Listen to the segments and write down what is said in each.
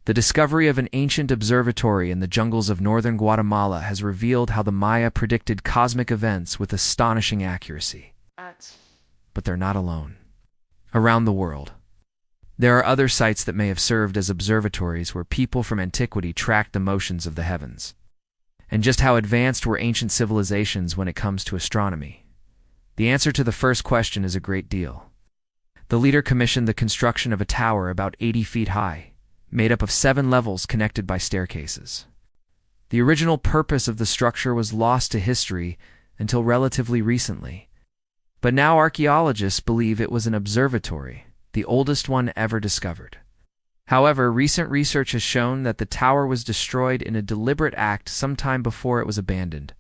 The discovery of an ancient observatory in the jungles of northern Guatemala has revealed how the Maya predicted cosmic events with astonishing accuracy. But they're not alone. Around the world, there are other sites that may have served as observatories where people from antiquity tracked the motions of the heavens. And just how advanced were ancient civilizations when it comes to astronomy? The answer to the first question is a great deal. The leader commissioned the construction of a tower about 80 feet high, made up of 7 levels connected by staircases. The original purpose of the structure was lost to history until relatively recently. But now archaeologists believe it was an observatory, the oldest one ever discovered. However, recent research has shown that the tower was destroyed in a deliberate act sometime before it was abandoned.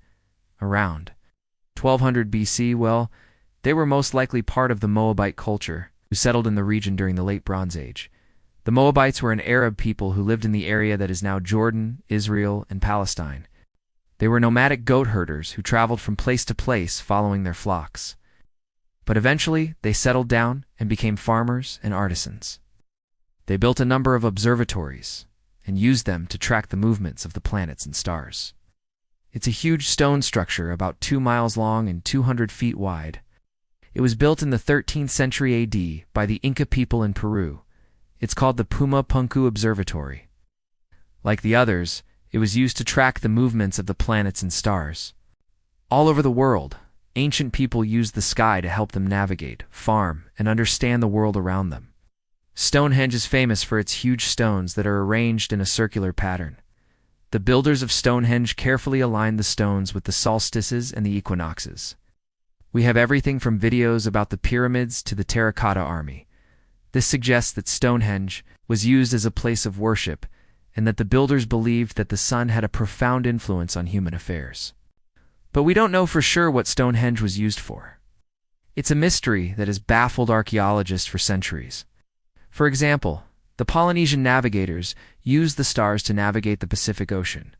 Around 1200 BC, well, they were most likely part of the Moabite culture, who settled in the region during the Late Bronze Age. The Moabites were an Arab people who lived in the area that is now Jordan, Israel, and Palestine. They were nomadic goat herders who traveled from place to place following their flocks. But eventually, they settled down and became farmers and artisans. They built a number of observatories and used them to track the movements of the planets and stars. It's a huge stone structure about 2 miles long and 200 feet wide. It was built in the 13th century AD by the Inca people in Peru. It's called the Puma Punku Observatory. Like the others, it was used to track the movements of the planets and stars. All over the world, ancient people used the sky to help them navigate, farm, and understand the world around them. Stonehenge is famous for its huge stones that are arranged in a circular pattern. The builders of Stonehenge carefully aligned the stones with the solstices and the equinoxes. We have everything from videos about the pyramids to the terracotta army. This suggests that Stonehenge was used as a place of worship and that the builders believed that the sun had a profound influence on human affairs. But we don't know for sure what Stonehenge was used for. It's a mystery that has baffled archaeologists for centuries. For example, the Polynesian navigators used the stars to navigate the Pacific Ocean.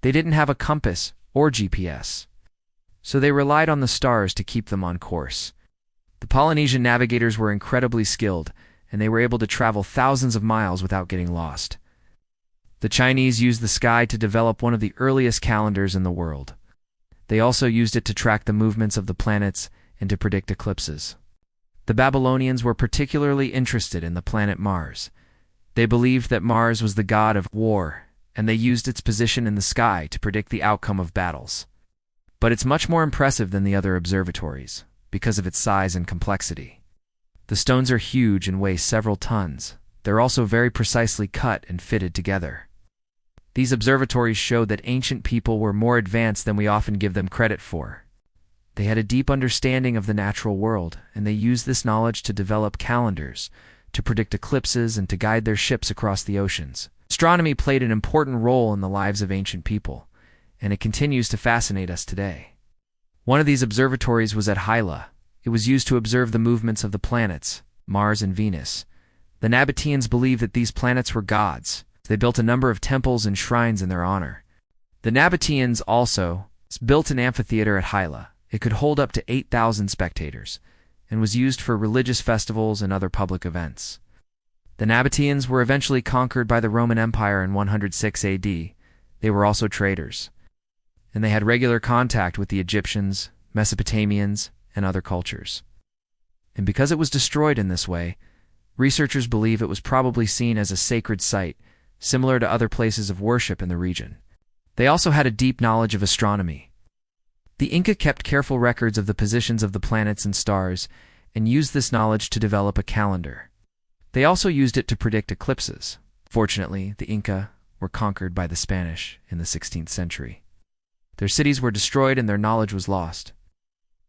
They didn't have a compass or GPS, so they relied on the stars to keep them on course. The Polynesian navigators were incredibly skilled, and they were able to travel thousands of miles without getting lost. The Chinese used the sky to develop one of the earliest calendars in the world. They also used it to track the movements of the planets and to predict eclipses. The Babylonians were particularly interested in the planet Mars. They believed that Mars was the god of war, and they used its position in the sky to predict the outcome of battles. But it's much more impressive than the other observatories, because of its size and complexity. The stones are huge and weigh several tons. They're also very precisely cut and fitted together. These observatories show that ancient people were more advanced than we often give them credit for. They had a deep understanding of the natural world, and they used this knowledge to develop calendars, to predict eclipses, and to guide their ships across the oceans. Astronomy played an important role in the lives of ancient people, and it continues to fascinate us today. One of these observatories was at Hyla. It was used to observe the movements of the planets, Mars and Venus. The Nabataeans believed that these planets were gods. They built a number of temples and shrines in their honor. The Nabataeans also built an amphitheater at Hyla. It could hold up to 8,000 spectators, and was used for religious festivals and other public events. The Nabataeans were eventually conquered by the Roman Empire in 106 AD. They were also traders, and they had regular contact with the Egyptians, Mesopotamians, and other cultures. And because it was destroyed in this way, researchers believe it was probably seen as a sacred site, similar to other places of worship in the region. They also had a deep knowledge of astronomy. The Inca kept careful records of the positions of the planets and stars, and used this knowledge to develop a calendar. They also used it to predict eclipses. Fortunately, the Inca were conquered by the Spanish in the 16th century. Their cities were destroyed and their knowledge was lost.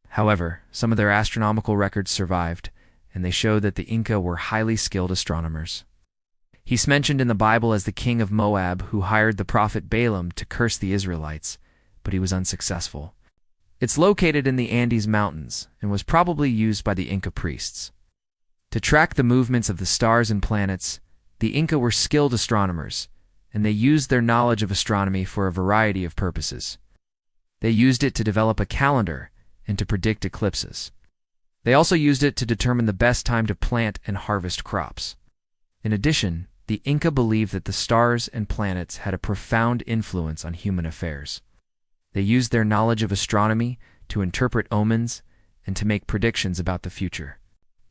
However, some of their astronomical records survived, and they show that the Inca were highly skilled astronomers. He's mentioned in the Bible as the king of Moab who hired the prophet Balaam to curse the Israelites, but he was unsuccessful. It's located in the Andes Mountains and was probably used by the Inca priests. To track the movements of the stars and planets, the Inca were skilled astronomers, and they used their knowledge of astronomy for a variety of purposes. They used it to develop a calendar and to predict eclipses. They also used it to determine the best time to plant and harvest crops. In addition, The Inca believed that the stars and planets had a profound influence on human affairs. They used their knowledge of astronomy to interpret omens and to make predictions about the future.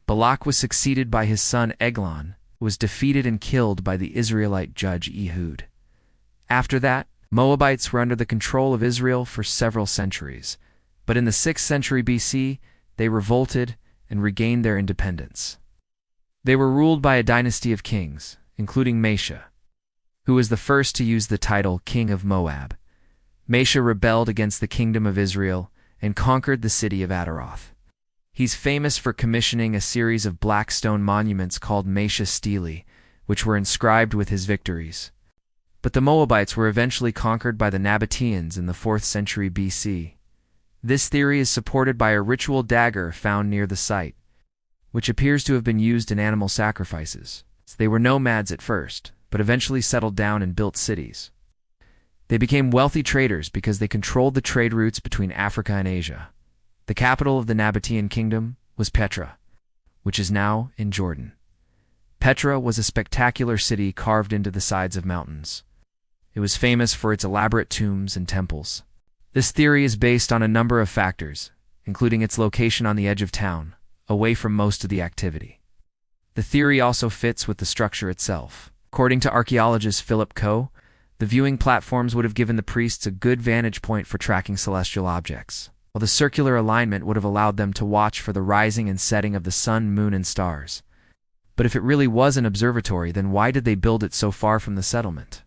Balak was succeeded by his son Eglon, who was defeated and killed by the Israelite judge Ehud. After that, Moabites were under the control of Israel for several centuries, but in the 6th century BC, they revolted and regained their independence. They were ruled by a dynasty of kings, including Mesha, who was the first to use the title King of Moab. Mesha rebelled against the kingdom of Israel and conquered the city of Ataroth. He's famous for commissioning a series of black stone monuments called Mesha Stele, which were inscribed with his victories. But the Moabites were eventually conquered by the Nabataeans in the 4th century BC. This theory is supported by a ritual dagger found near the site, which appears to have been used in animal sacrifices. They were nomads at first, but eventually settled down and built cities. They became wealthy traders because they controlled the trade routes between Africa and Asia. The capital of the Nabataean kingdom was Petra, which is now in Jordan. Petra was a spectacular city carved into the sides of mountains. It was famous for its elaborate tombs and temples. This theory is based on a number of factors, including its location on the edge of town, away from most of the activity. The theory also fits with the structure itself. According to archaeologist Philip Coe, the viewing platforms would have given the priests a good vantage point for tracking celestial objects, while the circular alignment would have allowed them to watch for the rising and setting of the sun, moon, and stars. But if it really was an observatory, then why did they build it so far from the settlement?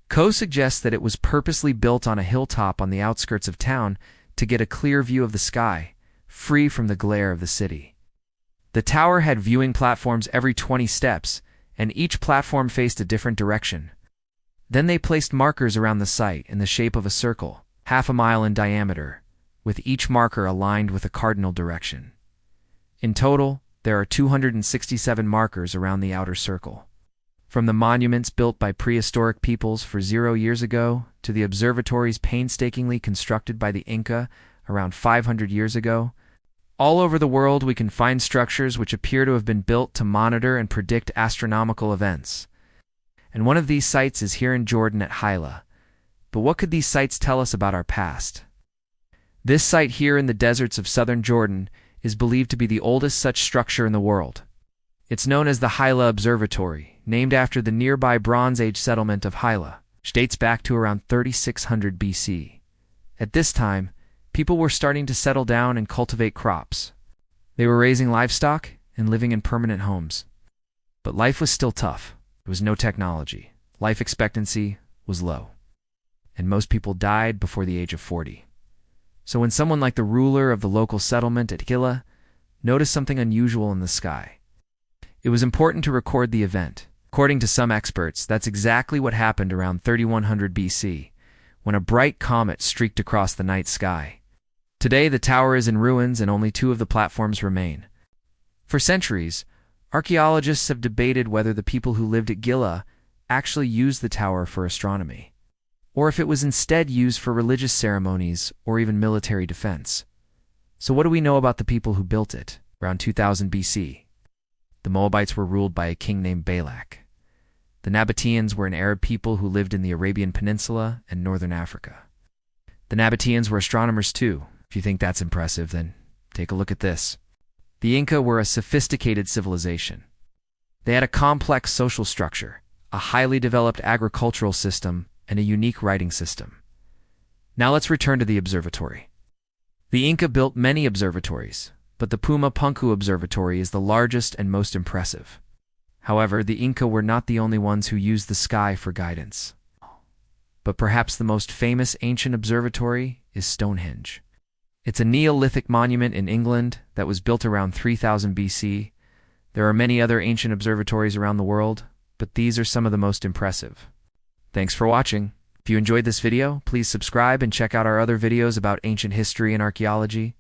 Coe suggests that it was purposely built on a hilltop on the outskirts of town to get a clear view of the sky, free from the glare of the city. The tower had viewing platforms every 20 steps, and each platform faced a different direction. Then they placed markers around the site in the shape of a circle, half a mile in diameter, with each marker aligned with a cardinal direction. In total, there are 267 markers around the outer circle. From the monuments built by prehistoric peoples for 0 years ago to the observatories painstakingly constructed by the Inca around 500 years ago, all over the world we can find structures which appear to have been built to monitor and predict astronomical events. And one of these sites is here in Jordan at Hila. But what could these sites tell us about our past? This site here in the deserts of southern Jordan is believed to be the oldest such structure in the world. It's known as the Hila Observatory, named after the nearby Bronze Age settlement of Hila, which dates back to around 3600 BC. At this time, people were starting to settle down and cultivate crops. They were raising livestock and living in permanent homes. But life was still tough. There was no technology. Life expectancy was low. And most people died before the age of 40. So when someone like the ruler of the local settlement at Hila noticed something unusual in the sky, it was important to record the event. According to some experts, that's exactly what happened around 3100 BC, when a bright comet streaked across the night sky. Today, the tower is in ruins and only 2 of the platforms remain. For centuries, archaeologists have debated whether the people who lived at Gila actually used the tower for astronomy, or if it was instead used for religious ceremonies or even military defense. So what do we know about the people who built it around 2000 BC? The Moabites were ruled by a king named Balak. The Nabataeans were an Arab people who lived in the Arabian Peninsula and northern Africa. The Nabataeans were astronomers too. If you think that's impressive, then take a look at this. The Inca were a sophisticated civilization. They had a complex social structure, a highly developed agricultural system, and a unique writing system. Now let's return to the observatory. The Inca built many observatories, but the Puma Punku Observatory is the largest and most impressive. However, the Inca were not the only ones who used the sky for guidance. But perhaps the most famous ancient observatory is Stonehenge. It's a Neolithic monument in England that was built around 3000 BC. There are many other ancient observatories around the world, but these are some of the most impressive. Thanks for watching. If you enjoyed this video, please subscribe and check out our other videos about ancient history and archaeology.